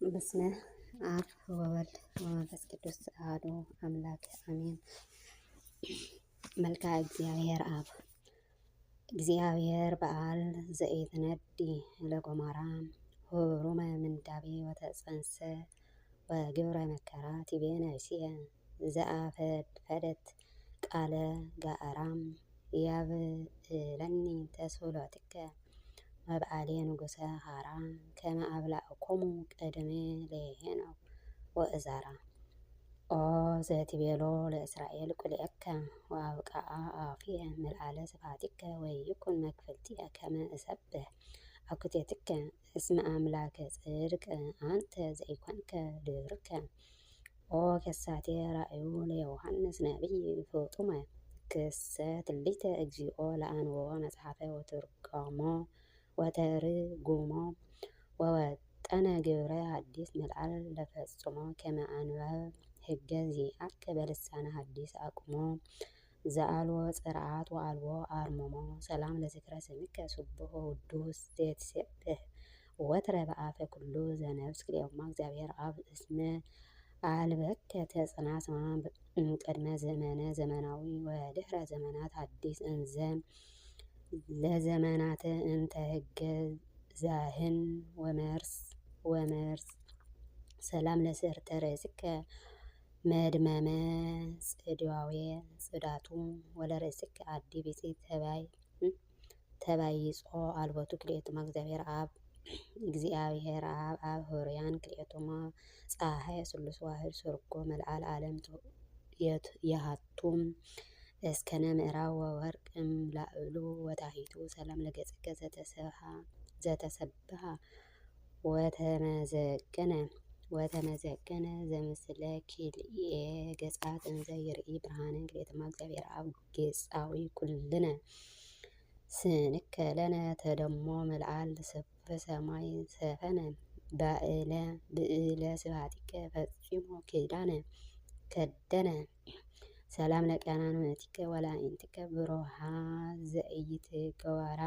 በስመ አብ ወወልድ ወመንፈስ ቅዱስ አሐዱ አምላክ አሜን። መልክዐ እግዚአብሔር አብ እግዚአብሔር በዓል ዘኢትነዲ ለጎመራ ሆሩመ ምንዳቤ ወተጸንሰ ወግብረ መከራ ቲቤ ነፍስየ ዘአፈድፈደት ቃለ ጋዕራም ያብእለኒ ተስእሎትከ መብዓሌ ንጉሠ ሀራ ከመ አብላዕኮሙ ቅድሜ ለሄኖክ ወእዛራ ኦ ዘትቤሎ ለእስራኤል ቁልኤከ ወአብቅዓ አፉየ ምልዓለ ስብሐቲከ ወይኩን መክፈልትየ ከመ እሰብሕ አኩቴትከ እስመ አምላከ ጽድቅ አንተ ዘኢኮንከ ድብርከ ኦ ከሳቴ ራእዩ ለዮሐንስ ነቢይ ፍጡመ ክሰ ትንቢተ እግዚኦ ለአንብቦ መጽሐፈ ወተርጉሞ ወወጠነ ግብረ ሐዲስ ምልዓል ለፈጽሞ ከመ አንበብ ሕገ ዚአከ በልሳነ ሐዲስ አቁሞ ዘአልቦ ጽርዓት ወአልቦ አርምሞ ሰላም ለዝክረ ስምከ ስቡሕ ወውዱስ ዘይትሴብሕ ወትረ በአፈ ኩሉ ዘነፍስ ክልኤማ እግዚአብሔር አብ እስመ አልበከ ተጽናስማ ቅድመ ዘመነ ዘመናዊ ወድኅረ ዘመናት ሐዲስ እንዘ ለዘመናት እንተ ሕገ ዛህን ወመርስ ሰላም ለስዕርተ ርእስከ መድመመ ጽድዋዌ ጽዳቱ ወለርእስከ አዲ ብፅዕት ተባይጾ አልቦቱ ክልኤቱማ እግዚአብሔር አብ አብ ሆርያን ክልኤቱማ ፀሐይ ስሉስ ዋህድ ሰርጎ መልዓል ዓለም የሃቱም እስከነ ምዕራብ ወወርቅ እምላዕሉ ወታሕቱ ሰላም ለገጽከ ዘተሰብሐ ወተመዘገነ ዘምስለ ኪልኤ ገጻት እንዘ ይርኢ ብርሃነ ክልኤቱማ እግዚአብሔር አብ ጌጻዊ ኩልነ ስንከ ለነ ተደሞ መልዓል ስፍሕ ሰማይ ሰፈነ ብእለ ስብሐቲከ ፈጺሞ ከደነ ሰላም ለቀናንብትከ ወላእንትከ ብሩሃ ዘኢይትገወራ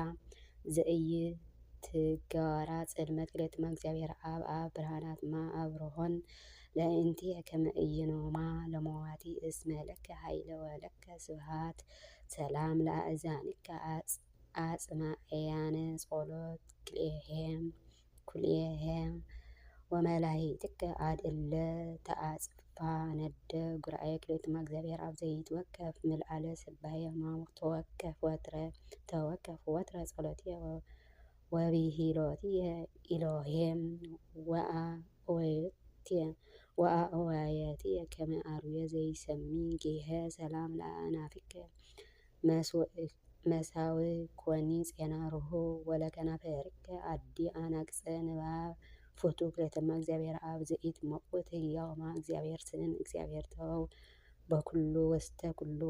ጽልመት ክልኤቱማ እግዚአብሔር አብ አብ ብርሃናትማ አብርሆን ለእንቲየ ከመ ኢይኖማ ለመዋቲ እስመ ለከ ኃይለ ወለከ ስብሐት ሰላም ለአእዛንከ አጽማእያነ ጸሎት ኩልኤሄም ወመላእክትከ አድእለ ተአጽፋ ነደ ጉርአየ ክልኤቱማ እግዚአብሔር አብ ዘይትወከፍ ምልዓለ ስባሄ ተወከፍ ወትረ ጸሎትየ ወብሂሎትየ ኢሎሄም ወአእዋየትየ ከመ አርዌ ዘይሰሚ ጌሄ ሰላም ለአእናፍከ መሳውዕ ኮኒ ፄና ርሁ ወለከናፍርከ አዲ አናቅጸ ንባብ ፍቱሕ ክልኤቱማ እግዚአብሔር አብ ዘኢትመውት ሕያውማ እግዚአብሔር ስን እግዚአብሔር ተወው በኩሉ ወስተ ኩሉ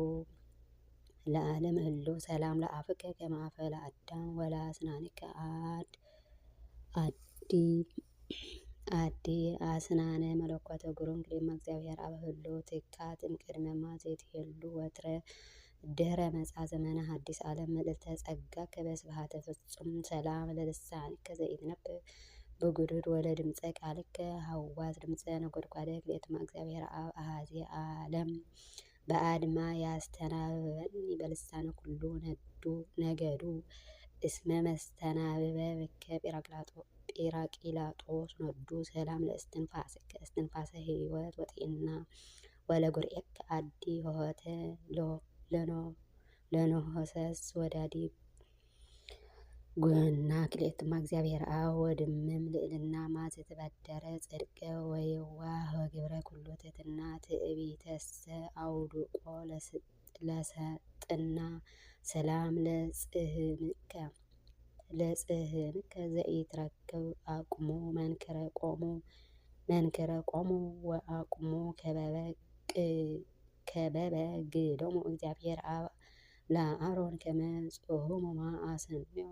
ለዓለም ህልው ሰላም ለአፍከ ከመ አፈ ለአዳም ወለአስናንከ አዲ አስናነ መለኮተ ግሩም ክልኤቱማ እግዚአብሔር አብ ህልው ትካት እምቅድመማ ዘይትሄሉ ወትረ ድኅረ መጽአ ዘመነ ሐዲስ ዓለም ምልዕልተ ጸጋከ በስብሐተ ፍጹም ሰላም ለልሳንከ ዘይትነብብ ብጉድድ ወለድምፀ ቃልከ ሀዋስ ድምፀ ነጎድጓደ ክልኤቱማ እግዚአብሔር አብ አሐዜ ዓለም በአድማ ያስተናብበኒ በልሳነ ኩሉ ነገዱ እስመ መስተናብበ ብከ ጲራቅሊጦስ ነዱ ሰላም ለእስትንፋስከ እስትንፋሰ ሕይወት ወጤና ወለጉርኤከ አዲ ሆሆተ ለኖሆሰስ ወዳዲ ጉና ክልኤቱማ እግዚአብሔር አብ ወድምም ልዕልና ዘትበደረ ጽድቀ ወየዋህ ወግብረ ኩሉ ትሕትና ትዕቢተሰ አውድቆ ለሰጥና ሰላም ለጽህምከ ዘኢትረክብ አቁሞ መንክረ ቆሙ ወአቁሞ ከበበ ግሎሙ እግዚአብሔር አብ ለአሮን ከመ ጽሑሙማ አሰምዮ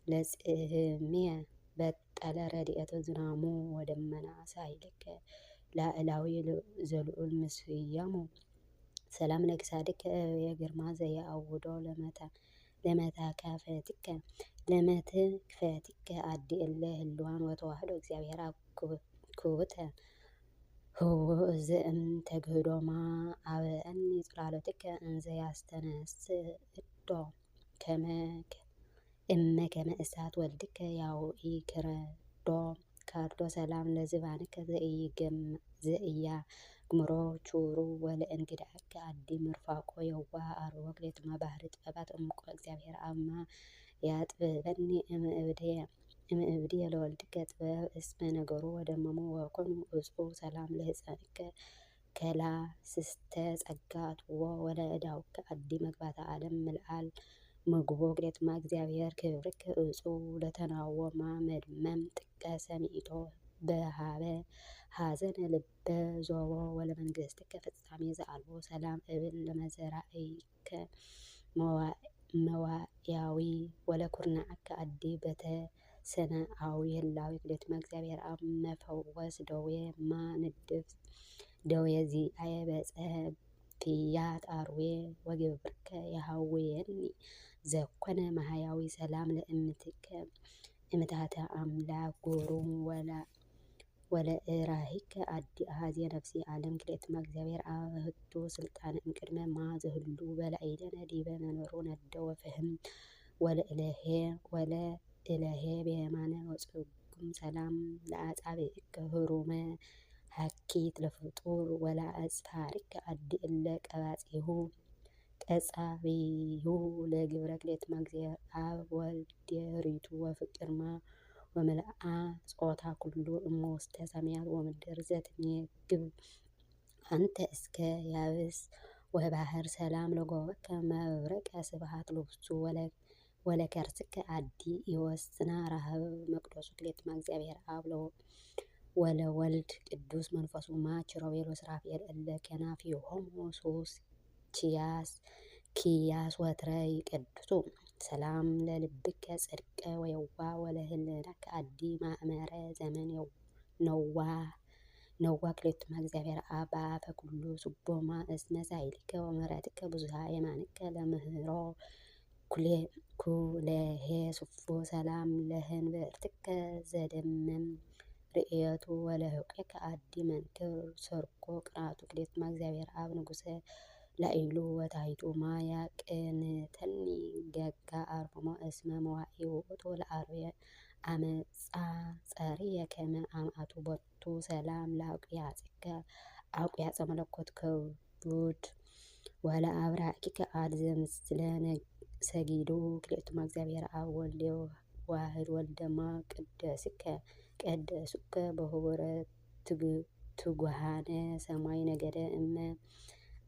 ለጽህምየ በጠለ ረድኤተ ዝናሙ ወደመና ሳይልከ ላዕላዊ ዘልዑል ምስያሙ ሰላም ለክሳድከ የግርማ ዘየአውዶ ለመትክፈትከ አዲ እለ ህልዋን ወተዋህዶ እግዚአብሔር ክቡተ ህውእዝእም ተግህዶማ አበአኒ ጽላሎትከ እንዘ ያስተነስእዶ እመ ከመ እሳት ወልድከ ያውኢ ክረዶ ካርዶ ሰላም ለዝባንከ ዘእያ ግምሮ ቹሩ ወለእንግዳከ አዲ ምርፋቆ የዋህ አርቦ ክሌቱማ ባህሪ ጥበባት እምቆ እግዚአብሔር አብማ ያጥበበኒ እምእብድየ ለወልድከ ጥበብ እስመ ነገሩ ወደመሙ ወኮኑ እጹብ ሰላም ለህፃንከ ከላስስተ ጸጋ አጥዎ ወለእዳውከ አዲ መግባተ ዓለም ምልአል ምግቦ ክሌቱማ እግዚአብሔር ክብርከ እጹብ ለተናወማ መድመም ጥቀ ሰሚኢቶ በሃበ ሀዘነ ልበ ዞቦ ወለመንግስትከ ፍጻሜ ዘአልቦ ሰላም እብል ለመዘራእይከ መዋያዊ ወለኩርናዓከ አዲ በተሰነአዊ ህላዊ ክሌቱማ እግዚአብሔር አብ መፈወስ ደዌ ማ ንድፍ ደዌ ዚአየ በጸፊያት አርዌ ወግብርከ የሃዌየኒ ዘኮነ ማህያዊ ሰላም ለእምትከ እምታተ አምላክ ጎሮም ወለእራሂከ አዲ አሃዜ ነፍሲ ዓለም ክሌቱማ እግዚአብሔር አብ ህቱ ስልጣን እምቅድመ ማ ዘህሉ በላዕሌነ ዲበ መንበሩ ነደ ወፍህም ወለእለሄ በየማነ ወጽጉም ሰላም ለአጻብዕከ ህሩመ ሀኪት ለፍጡር ወለአጽፋሪከ አዲ እለ ቀጻቢሁ ለግብረ ክሌቱማ እግዚአብሔር አብ ወልድ ሪቱ ወፍቅርማ ወመልአ ጾታ ኩሉ እሞ ውስተ ሰማያት ወምድር ዘትሜግብ አንተ እስከ ያብስ ወባህር ሰላም ለጎበከ መብረቀ ስብሃት ልብሱ ወለከርስከ አዲ ይወስና ረሃብ መቅደሱ ክሌቱማ እግዚአብሔር አብ ወለወልድ ቅዱስ መንፈሱ ኪሩቤል ወሱራፌል እለ ከናፊሆሙ ሶስ ኪያስ ወትረ ይቀድሱ ሰላም ለልብከ ጽድቀ ወየዋ ወለህልናከ አዲ ማእመረ ዘመን ነዋ ክሌቱማ እግዚአብሔር አብ በአፈ ኩሉ ስቦማ እስመ ሳይልከ ወምህረትከ ብዙሃ የማንከ ለምህሮ ኩለሄ ስፎ ሰላም ለህንብርትከ ዘደመም ርእየቱ ወለህቁከ አዲ መንክር ሰርኮ ቅንአቱ ክሌቱማ እግዚአብሔር አብ ንጉሰ ላዕሉ ወታሕቱ ማያ ቅንተኒ ገጋ አርምሞ እስመ መዋኢ ውእቱ ለአርዌ አመፃ ጸርየ ከመ አምአቱ ቦቱ ሰላም ለአውቅያጸ መለኮት ከቡድ ወለአብራኪከ አድዘ ምስለ ሰጊዱ ክሌቱማ እግዚአብሔር አብ ወልድ ዋህድ ወልደማ ቀደሱከ በህቡረ ትጉሃነ ሰማይ ነገደ እመ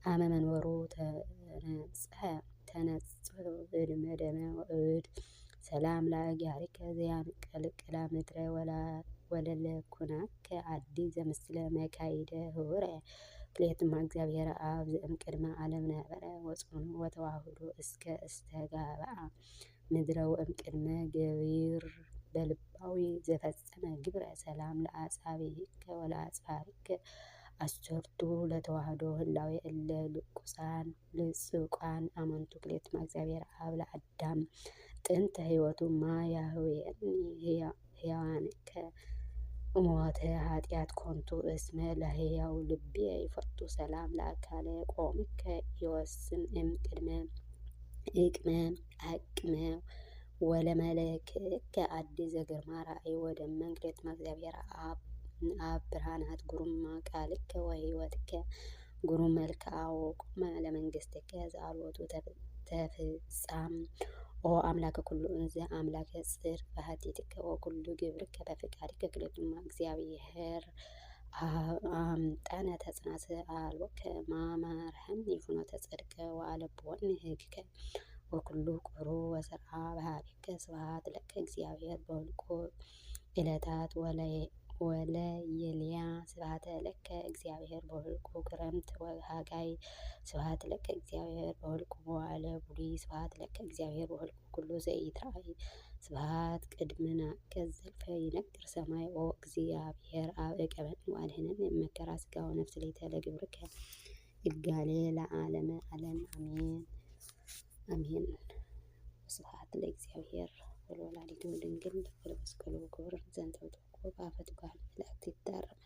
አመ መንበሩ ተነጽህ እድመ ደመ እድ ሰላም ለአግያሪከ ዘያንቀልቅላ ምድረ ወለለኩናከ አዲ ዘምስለ መካይደ ህቡረ ክሌቱማ እግዚአብሔር አብ ዘእምቅድመ ዓለም ነበረ ወጽኑ ወተዋህዶ እስከ እስተጋብአ ምድረ ወእምቅድመ ገቢር በልባዊ ዘፈጸመ ግብረ ሰላም ለአጻብዕከ ወለአጽፋሪከ አሰርቱ ለተዋህዶ ህላዌ እለ ልጹቃን አመንቱ ክሌቱማ እግዚአብሔር አብ ለአዳም ጥንተ ህይወቱ ማ ያህዌኒ ሕያዋንከ ሞተ ኃጢአት ኮንቱ እስመ ለሕያው ልብየ ይፈቱ ሰላም ለአካለ ቆምከ ይወስን አቅመ ወለመለክከ አዲ ዘግርማ ራእይ ወደመን ክሌቱማ እግዚአብሔር አብ ብርሃናት ጉሩማ ቃልከ ወህይወትከ ጉሩም መልክዓ ወቁመ ለመንግስትከ ዘአልቦቱ ተፍጻም ኦ አምላከ ኩሉ እንዘ አምላከ ጽድቅ ባህቲትከ ወኩሉ ግብርከ በፍቃድከ ክሌቱማ እግዚአብሔር አምጠነ ተጽናሰ አልወከ ማማርሃኒ ፍኖተ ጽድቀ ወአለብወኒ ህግከ ወኩሉ ቁሩ ወሰርዓ ባህሪከ ስብሐት ለከ እግዚአብሔር በሁልቆ ዕለታት ወለየልያ ስብሐተ ለከ እግዚአብሔር በሁልቆ ክረምት ወሃጋይ ስብሐት ለከ እግዚአብሔር በሁልቆ መዋዕለ ቡሊ ስብሐት ለከ እግዚአብሔር በሁልቆ ኩሉ ዘኢትራእይ ስብሐት ቅድምናከ ዘልፈ ይነግር ሰማይ ኦ እግዚአብሔር አብ እቀበኒ ወአድኅነኒ እመከራ ሥጋ ወነፍስ ሌተ ለግብርከ ይጋሌ ለዓለመ ዓለም አሜን አሜን። ወስብሐት ለእግዚአብሔር ወለወላዲቱ ድንግል ወለመስቀሉ ክቡር ዘንተ ውእቱ በአፈ ትጓል መላእክት ይታረቁ